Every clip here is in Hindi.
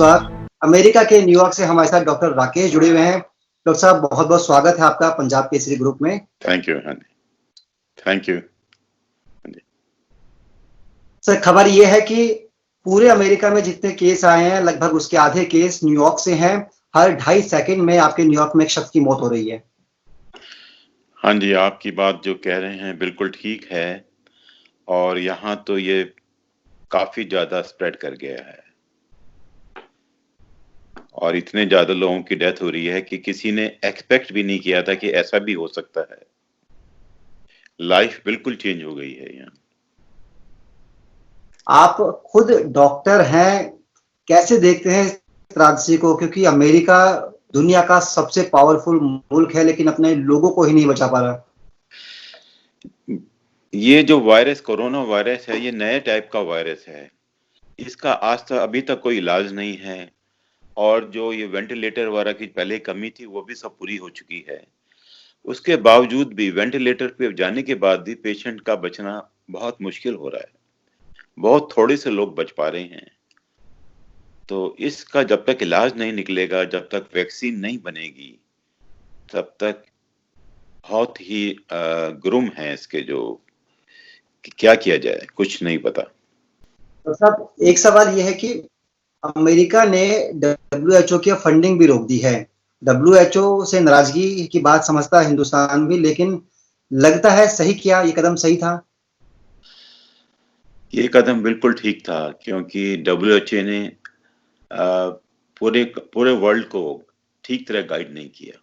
वक्त अमेरिका के न्यूयॉर्क से हमारे साथ डॉक्टर राकेश जुड़े हुए हैं। डॉक्टर साहब, बहुत बहुत स्वागत है आपका पंजाब केसरी ग्रुप में। Thank you. हाँ जी, थैंक यू। सर, खबर ये है कि पूरे अमेरिका में जितने केस आए हैं लगभग उसके आधे केस न्यूयॉर्क से हैं। हर 2.5 सेकंड में आपके न्यूयॉर्क में एक शख्स की मौत हो रही है। हाँ जी, आपकी बात जो कह रहे हैं बिल्कुल ठीक है, और यहाँ तो ये काफी ज्यादा स्प्रेड कर गया है और इतने ज्यादा लोगों की डेथ हो रही है कि किसी ने एक्सपेक्ट भी नहीं किया था कि ऐसा भी हो सकता है। लाइफ बिल्कुल चेंज हो गई है यहाँ। आप खुद डॉक्टर हैं, कैसे देखते हैं इस त्रासदी को? क्योंकि अमेरिका दुनिया का सबसे पावरफुल मुल्क है लेकिन अपने लोगों को ही नहीं बचा पा रहा। ये जो वायरस, कोरोना वायरस है, ये नए टाइप का वायरस है। इसका आज तक अभी तक कोई इलाज नहीं है, और जो ये वेंटिलेटर वगैरह की पहले कमी थी वो भी सब पूरी हो चुकी है। उसके बावजूद भी वेंटिलेटर पे जाने के बाद भी पेशेंट का बचना बहुत मुश्किल हो रहा है। बहुत थोड़े से लोग बच पा रहे हैं। तो इसका जब तक इलाज नहीं निकलेगा, जब तक वैक्सीन नहीं बनेगी, तब तक बहुत ही गुरुम है इसके जो कि क्या किया जाए, कुछ नहीं पता। तो साहब, एक सवाल ये है कि अमेरिका ने WHO की फंडिंग भी रोक दी है। WHO से नाराजगी की बात समझता है हिंदुस्तान भी, लेकिन लगता है सही किया, ये कदम सही था। ये कदम बिल्कुल ठीक था, क्योंकि WHO ने पूरे पूरे वर्ल्ड को ठीक तरह गाइड नहीं किया।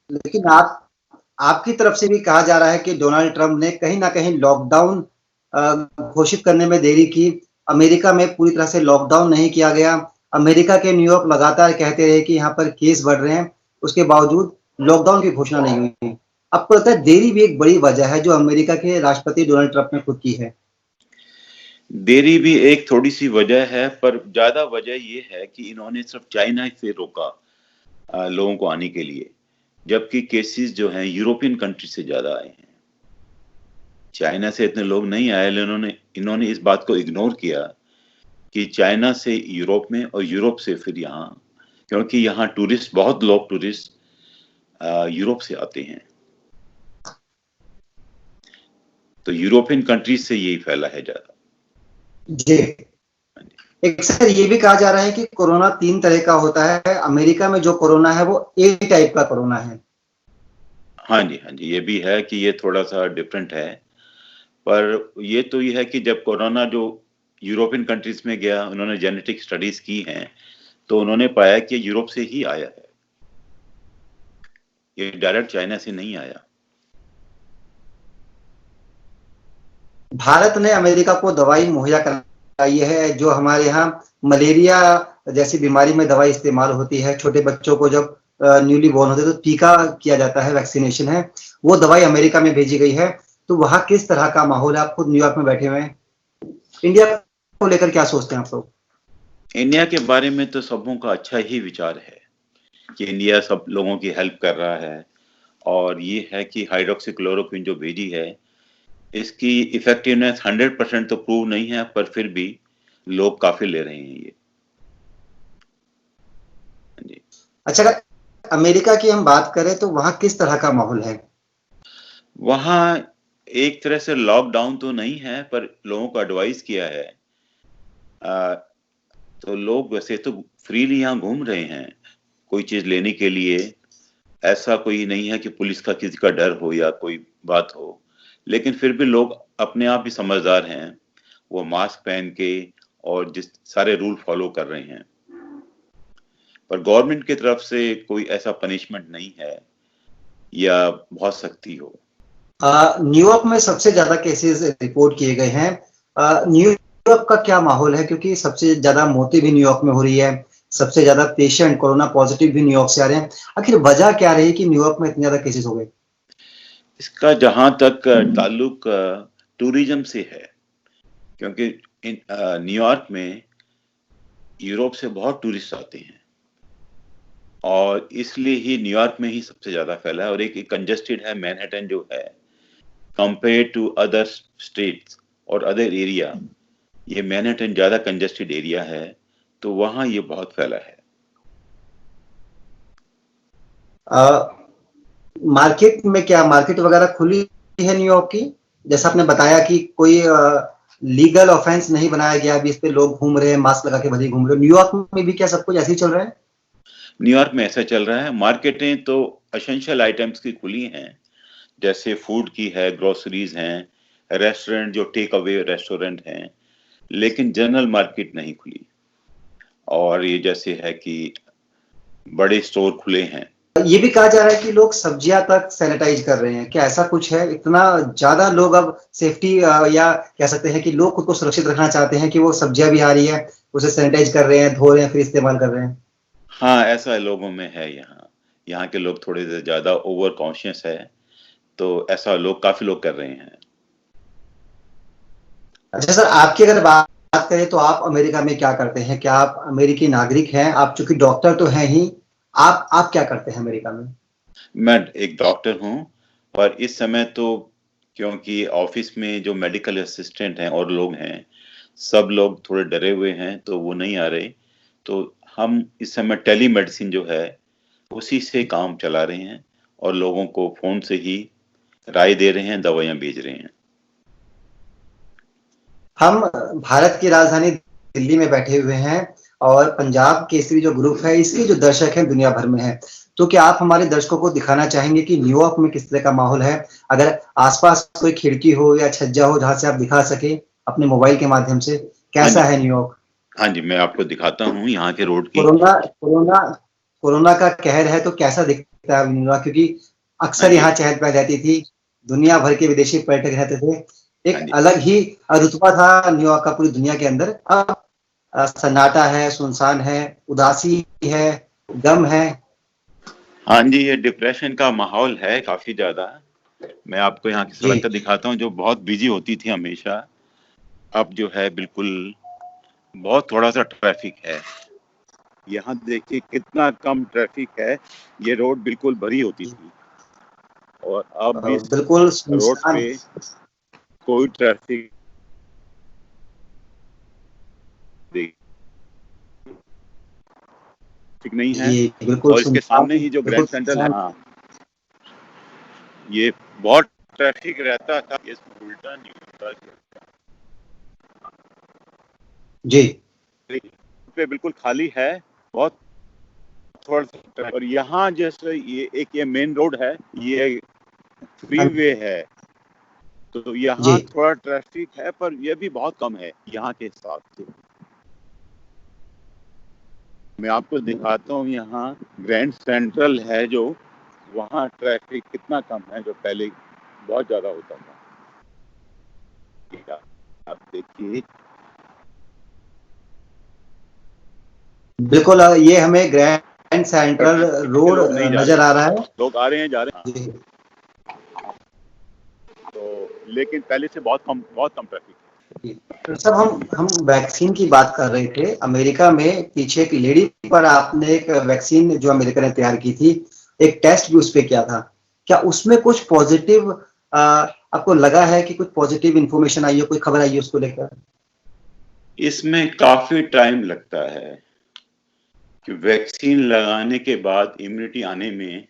लेकिन आपकी तरफ से भी कहा जा रहा है कि डोनाल्ड ट्रंप ने कहीं ना कहीं लॉकडाउन घोषित करने में देरी की। अमेरिका में पूरी तरह से लॉकडाउन नहीं किया गया। अमेरिका के न्यूयॉर्क लगातार कहते रहे कि यहाँ पर केस बढ़ रहे हैं, उसके बावजूद लॉकडाउन की घोषणा नहीं हुई। आपको लगता है देरी भी एक बड़ी वजह है जो अमेरिका के राष्ट्रपति डोनाल्ड ट्रंप ने खुद की है? देरी भी एक थोड़ी सी वजह है, पर ज्यादा वजह ये है कि इन्होंने सिर्फ चाइना से रोका लोगों को आने के लिए, जबकि केसेस जो हैं यूरोपियन कंट्री से ज्यादा आए हैं। चाइना से इतने लोग नहीं आए, लेकिन इन्होंने इस बात को इग्नोर किया कि चाइना से यूरोप में और यूरोप से फिर यहाँ, क्योंकि यहाँ टूरिस्ट, बहुत लोग टूरिस्ट यूरोप से आते हैं, तो यूरोपियन कंट्रीज से यही फैला है ज्यादा। जी। एक सर, ये भी कहा जा रहा है कि कोरोना 3 तरह का होता है। अमेरिका में जो कोरोना है वो ए टाइप का कोरोना है। हाँ जी, हाँ जी, ये भी है कि ये थोड़ा सा डिफरेंट है, पर ये तो ये है कि जब कोरोना जो यूरोपियन कंट्रीज में गया, उन्होंने जेनेटिक स्टडीज की हैं, तो उन्होंने पाया कि यूरोप से ही आया है, ये डायरेक्ट चाइना से नहीं आया। भारत ने अमेरिका को दवाई मुहैया कराई है, जो हमारे यहाँ मलेरिया जैसी बीमारी में दवाई इस्तेमाल होती है। छोटे बच्चों को जब न्यूली बोर्न होते तो टीका किया जाता है, वैक्सीनेशन है, वो दवाई अमेरिका में भेजी गई है। तो वहाँ किस तरह का माहौल है? आप खुद न्यूयॉर्क में बैठे हुए हैं, इंडिया को लेकर क्या सोचते हैं आप लोग? इंडिया के बारे में तो सबों का अच्छा ही विचार है कि इंडिया सब लोगों की हेल्प कर रहा है, और ये है कि हाइड्रोक्सीक्लोरोक्विन जो भेजी है, इसकी इफेक्टिवनेस 100% तो प्रूव नहीं है, पर फिर भी लोग काफी ले रहे हैं ये। जी। अच्छा, अगर अमेरिका की हम बात करें तो वहाँ किस तरह का माहौल है? वहाँ एक तरह से लॉकडाउन तो नहीं है, पर लोगों को एडवाइस किया है। तो लोग वैसे तो फ्रीली यहाँ घूम रहे हैं कोई चीज लेने के लिए। ऐसा कोई नहीं है कि पुलिस का किसी का डर हो या कोई बात हो, लेकिन फिर भी लोग अपने आप ही समझदार हैं, वो मास्क पहन के और जिस सारे रूल फॉलो कर रहे हैं। पर गवर्नमेंट की तरफ से कोई ऐसा पनिशमेंट नहीं है या बहुत सख्ती हो। न्यूयॉर्क में सबसे ज्यादा केसेस रिपोर्ट किए गए हैं। न्यूयॉर्क का क्या माहौल है? क्योंकि सबसे ज्यादा मौतें भी न्यूयॉर्क में हो रही है, सबसे ज्यादा पेशेंट कोरोना पॉजिटिव भी न्यूयॉर्क से आ रहे हैं। आखिर वजह क्या रही कि न्यूयॉर्क में इतने ज्यादा केसेस हो गए? इसका जहां तक ताल्लुक टूरिज्म से है, क्योंकि न्यूयॉर्क में यूरोप से बहुत टूरिस्ट आते हैं, और इसलिए ही न्यूयॉर्क में ही सबसे ज्यादा फैला है। और एक कंजेस्टेड है मैनहट्टन जो है, कंपेयर टू अदर स्टेट्स और अदर एरिया, ये मैनहट्टन ज्यादा कंजेस्टेड एरिया है, तो वहाँ ये बहुत फैला है। मार्केट में क्या मार्केट वगैरह खुली है न्यूयॉर्क की? जैसा आपने बताया कि कोई लीगल ऑफेंस नहीं बनाया गया, अभी इस पे लोग घूम रहे हैं, मास्क लगा के भले ही घूम रहे हैं। न्यूयॉर्क में भी क्या सब कुछ ऐसे ही चल रहा है? न्यूयॉर्क में ऐसा चल रहा है। मार्केटें तो एसेंशियल आइटम्स की खुली हैं, जैसे फूड की है, ग्रोसरीज हैं, रेस्टोरेंट जो टेक अवे रेस्टोरेंट हैं, लेकिन जनरल मार्केट नहीं खुली। और ये जैसे है कि बड़े स्टोर खुले हैं। ये भी कहा जा रहा है कि लोग सब्जियां तक सैनिटाइज कर रहे हैं, क्या ऐसा कुछ है? इतना ज्यादा लोग अब सेफ्टी या कह सकते हैं कि लोग खुद को सुरक्षित रखना चाहते हैं कि वो सब्जियां भी आ रही है, उसे सैनिटाइज कर रहे हैं, धो रहे हैं, फिर इस्तेमाल कर रहे हैं। हाँ, ऐसा लोगों में है यहाँ। यहाँ के लोग थोड़े से ज़्यादा ओवर कॉन्शियस है, तो ऐसा काफ़ी लोग कर रहे हैं। अच्छा सर, आपकी अगर बात करें तो आप अमेरिका में क्या करते हैं? क्या आप अमेरिकी नागरिक हैं? आप चूंकि डॉक्टर तो हैं ही, आप क्या करते हैं अमेरिका में? मैं एक डॉक्टर हूँ, और इस समय तो क्योंकि ऑफिस में जो मेडिकल असिस्टेंट हैं और लोग हैं, सब लोग थोड़े डरे हुए हैं, तो वो नहीं आ रहे। तो हम इस समय टेलीमेडिसिन जो है, उसी से काम चला रहे हैं, और लोगों को फ़ोन से ही राय दे रहे हैं, दवाइयाँ भेज रहे हैं। हम भारत की राजधानी दिल्ली में बैठे हुए हैं और पंजाब केसरी जो ग्रुप है, इसके जो दर्शक हैं दुनिया भर में हैं। तो क्या आप हमारे दर्शकों को दिखाना चाहेंगे कि न्यूयॉर्क में किस तरह का माहौल है? अगर आसपास कोई खिड़की हो या छज्जा हो जहां से आप दिखा सके अपने मोबाइल के माध्यम से, हाँ कैसा जी, है न्यूयॉर्क? हाँ जी, मैं आपको दिखाता हूँ यहाँ के रोड की। कोरोना कोरोना कोरोना का कहर है तो कैसा दिखता है न्यूयॉर्क? क्योंकि हाँ अक्सर जी, यहाँ चहल पहल रहती थी, दुनिया भर के विदेशी पर्यटक रहते थे, हाँ एक जी। अलग ही रुतबा था न्यूयॉर्क का पूरी दुनिया के अंदर। अब सन्नाटा है, सुनसान है, उदासी है, गम है। हाँ जी, ये डिप्रेशन का माहौल है काफ़ी ज़्यादा। मैं आपको यहाँ की जी। सड़क दिखाता हूँ, जो बहुत बिजी होती थी हमेशा। अब जो है बिल्कुल बहुत थोड़ा सा ट्रैफिक है। यहाँ देखिए कितना कम ट्रैफिक है। ये रोड बिल्कुल भरी होती थी, और अब इस बिल्कुल रोड सुनसान। पे कोई ट्रैफिक नहीं है। जी, बिल्कुल और इसके सामने सुनसान, ही जो बिल्कुल ग्रैंड सेंट्रल है, सुनसान। हाँ, ये बहुत ट्रैफिक रहता था, ये उल्टा नहीं होता। जी। पे बिल्कुल खाली है, बहुत थोड़ा सा। और यहाँ जैसे ये मेन रोड है, ये हाँ, फ्रीवे है, तो जी। यहाँ थोड़ा ट्रैफिक है, पर ये भी बहुत कम है यहाँ के हिसाब से। मैं आपको दिखाता हूँ, यहाँ ग्रैंड सेंट्रल है जो, वहाँ ट्रैफिक कितना कम है, जो पहले बहुत ज्यादा होता था। आप देखिए। बिल्कुल ये हमें ग्रैंड सेंट्रल के रोड लोग नहीं जा नजर रहे, आ रहा है। लोग आ रहे हैं, जा रहे हैं। जी। तो लेकिन पहले से बहुत कम ट्रैफिक है। जी। तो सर हम वैक्सीन की बात कर रहे थे। अमेरिका में पीछे एक लेडी पर आपने एक वैक्सीन जो अमेरिका ने तैयार की थी, एक टेस्ट भी उस पे किया था। क्या उसमें कुछ पॉजिटिव आपको लगा है कि कुछ पॉजिटिव इंफॉर्मेशन आई हो, कोई खबर आई है उसको लेकर? इसमें काफी टाइम लगता है कि वैक्सीन लगाने के बाद इम्यूनिटी आने में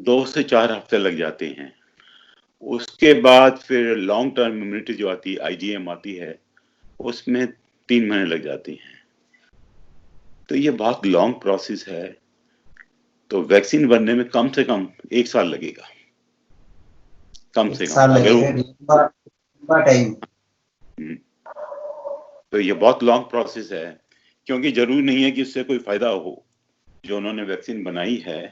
2 से 4 हफ्ते लग जाते हैं। उसके बाद फिर लॉन्ग टर्म इम्यूनिटी जो आती है, आईजीएम आती है, उसमें 3 महीने लग जाते हैं। तो ये बहुत लॉन्ग प्रोसेस है। तो वैक्सीन बनने में कम से कम 1 साल लगेगा, कम एक से कम। साल अगर लगेगा, वो लंबा टाइम। हम्म, तो ये बहुत लॉन्ग प्रोसेस है, क्योंकि जरूरी नहीं है कि उससे कोई फायदा हो। जो उन्होंने वैक्सीन बनाई है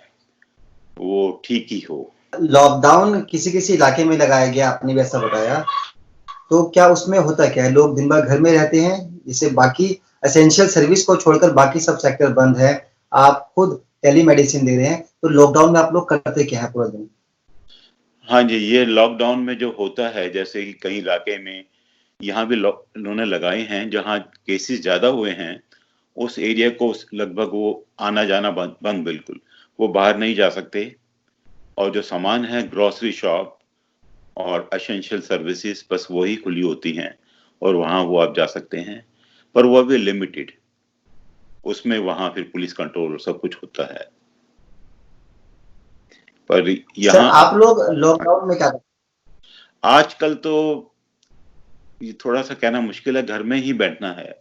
वो ठीक ही हो। लॉकडाउन किसी किसी इलाके में लगाया गया, आपने भी ऐसा बताया। तो क्या उसमें होता क्या है? लोग दिन भर घर में रहते हैं, जैसे बाकी एसेंशियल सर्विस को छोड़कर बाकी सब सेक्टर बंद है। आप खुद टेलीमेडिसिन दे रहे हैं, तो लॉकडाउन में आप लोग करते क्या है पूरा दिन? हाँ जी, ये लॉकडाउन में जो होता है, जैसे कि कई इलाके में यहाँ भी उन्होंने लगाए हैं, जहाँ केसेस ज्यादा हुए हैं, उस एरिया को लगभग वो आना जाना बंद बिल्कुल। वो बाहर नहीं जा सकते, और जो सामान है, ग्रोसरी शॉप और एसेंशियल सर्विसेज, बस वही खुली होती हैं, और वहाँ वो आप जा सकते हैं। पर वो भी लिमिटेड, उसमें वहां फिर पुलिस कंट्रोल और सब कुछ होता है। पर सर यहाँ आप लोग लॉकडाउन में क्या करते आजकल तो ये थोड़ा सा कहना मुश्किल है, घर में ही बैठना है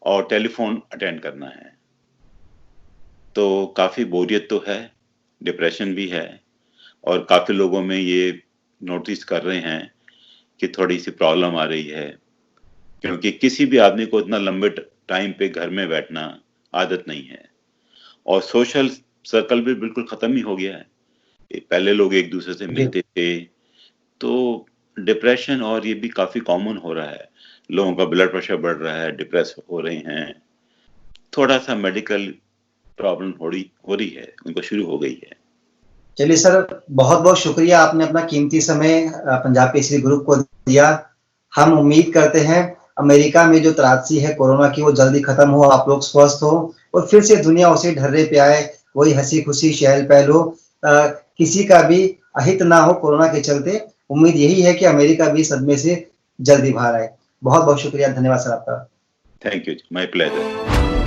और टेलीफोन अटेंड करना है, तो काफी बोरियत तो है, डिप्रेशन भी है, और काफी लोगों में ये नोटिस कर रहे हैं कि थोड़ी सी प्रॉब्लम आ रही है, क्योंकि किसी भी आदमी को इतना लंबे टाइम पे घर में बैठना आदत नहीं है, और सोशल सर्कल भी बिल्कुल खत्म ही हो गया है। पहले लोग एक दूसरे से जी मिलते थे, तो डिप्रेशन और ये भी काफी कॉमन हो रहा है, लोगों का ब्लड प्रेशर बढ़ रहा है, डिप्रेस हो रहे हैं, थोड़ा सा मेडिकल प्रॉब्लम हो रही है, उनको शुरू हो गई है। चलिए सर, बहुत बहुत शुक्रिया, आपने अपना कीमती समय पंजाब केसरी ग्रुप को दिया। हम उम्मीद करते हैं अमेरिका में जो त्रासदी है कोरोना की वो जल्दी खत्म हो, आप लोग स्वस्थ हो और फिर से दुनिया उसी ढर्रे पे आए, वही हंसी खुशी चहल पहल हो, किसी का भी अहित ना हो कोरोना के चलते। उम्मीद यही है कि अमेरिका भी सदमे से जल्दी बाहर आए। बहुत बहुत शुक्रिया, धन्यवाद सर आपका। Thank you, my pleasure.